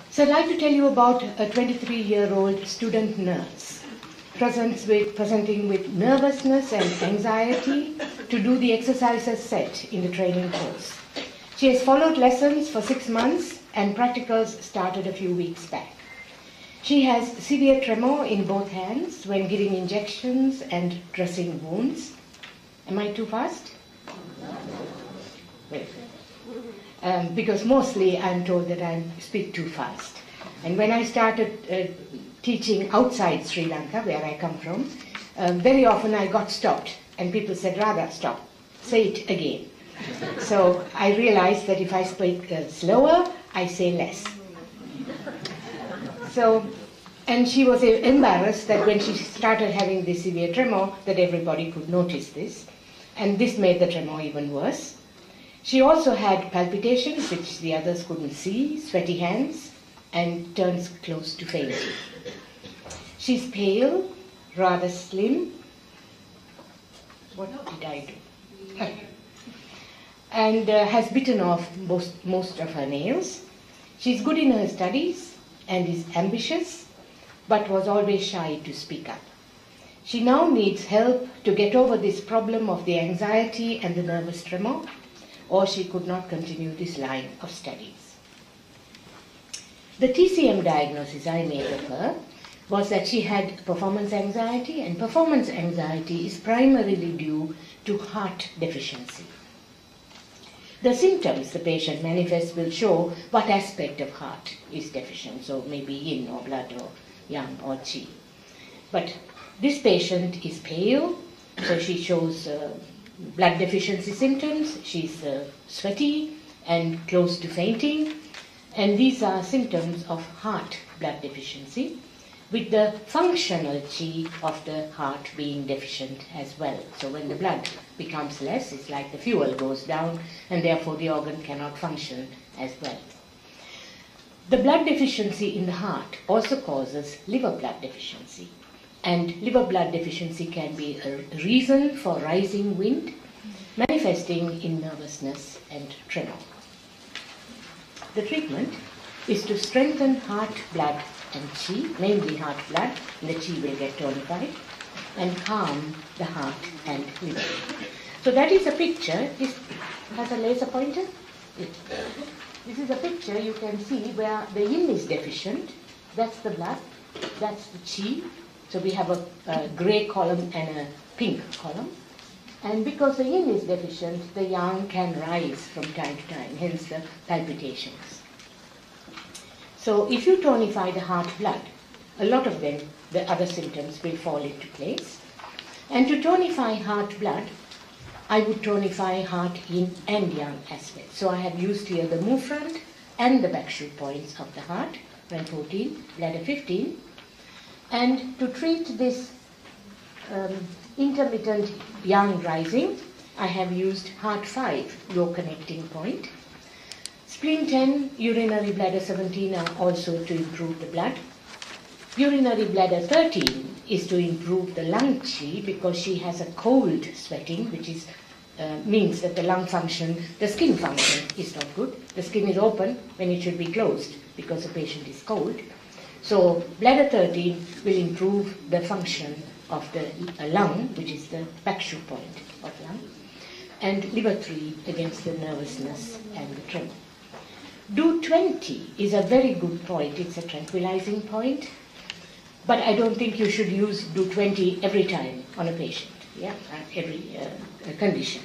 So I'd like to tell you about a 23-year-old student nurse presenting with nervousness and anxiety to do the exercises set in the training course. She has followed lessons for 6 months and practicals started a few weeks back. She has severe tremor in both hands when giving injections and dressing wounds. Am I too fast? Wait. Because mostly I'm told that I speak too fast. And when I started teaching outside Sri Lanka, where I come from, very often I got stopped and people said, "Radha, stop, say it again." So I realized that if I speak slower, I say less. And she was embarrassed that when she started having this severe tremor, that everybody could notice this. And this made the tremor even worse. She also had palpitations, which the others couldn't see, sweaty hands, and turns close to fainting. She's pale, rather slim. What did I do? And has bitten off most of her nails. She's good in her studies and is ambitious, but was always shy to speak up. She now needs help to get over this problem of the anxiety and the nervous tremor, or she could not continue this line of studies. The TCM diagnosis I made of her was that she had performance anxiety, and performance anxiety is primarily due to heart deficiency. The symptoms the patient manifests will show what aspect of heart is deficient, so maybe yin or blood or yang or qi. But this patient is pale, so she shows blood deficiency symptoms. She's sweaty and close to fainting, and these are symptoms of heart blood deficiency, with the functional qi of the heart being deficient as well. So when the blood becomes less, it's like the fuel goes down, and therefore the organ cannot function as well. The blood deficiency in the heart also causes liver blood deficiency, and liver blood deficiency can be a reason for rising wind, manifesting in nervousness and tremor. The treatment is to strengthen heart blood and qi, mainly heart blood, and the qi will get tonified, and calm the heart and liver. So that is a picture. This has a laser pointer. This is a picture you can see where the yin is deficient. That's the blood. That's the qi. So we have a grey column and a pink column. And because the yin is deficient, the yang can rise from time to time, hence the palpitations. So if you tonify the heart blood, a lot of them, the other symptoms will fall into place. And to tonify heart blood, I would tonify heart yin and yang aspects. So I have used here the move front and the back shoe points of the heart, front 14, bladder 15. And to treat this intermittent yang rising, I have used heart 5, low connecting point. Spleen 10, urinary bladder 17 are also to improve the blood. Urinary bladder 13 is to improve the lung qi because she has a cold sweating, which is means that the lung function, the skin function is not good. The skin is open when it should be closed because the patient is cold. So bladder 13 will improve the function of the lung, which is the back shoe point of lung, and liver 3 against the nervousness and the tremor. Do 20 is a very good point. It's a tranquilizing point, but I don't think you should use do 20 every time on a patient, every condition.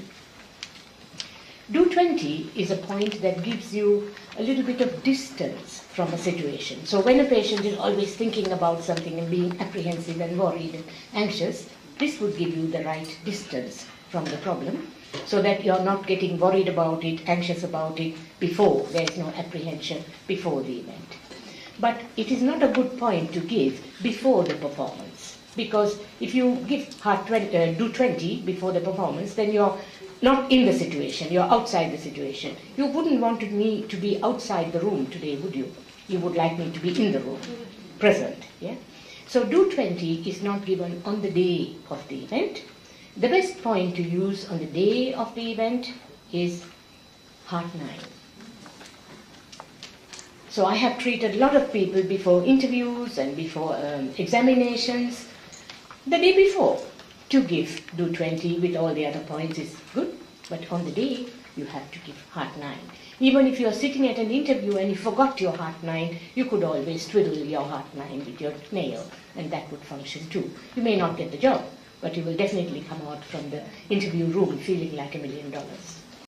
Do 20 is a point that gives you a little bit of distance from a situation. So when a patient is always thinking about something and being apprehensive and worried and anxious, this would give you the right distance from the problem, so that you're not getting worried about it, anxious about it before. There is no apprehension before the event. But it is not a good point to give before the performance, because if you give do 20 before the performance, then you're not in the situation, you're outside the situation. You wouldn't want me to be outside the room today, would you? You would like me to be in the room, present, yeah? So do 20 is not given on the day of the event. The best point to use on the day of the event is heart 9. So I have treated a lot of people before interviews and before examinations the day before to give. Do 20 with all the other points is good, but on the day you have to give heart 9. Even if you're sitting at an interview and you forgot your heart 9, you could always twiddle your heart 9 with your nail, and that would function too. You may not get the job, but you will definitely come out from the interview room feeling like $1 million.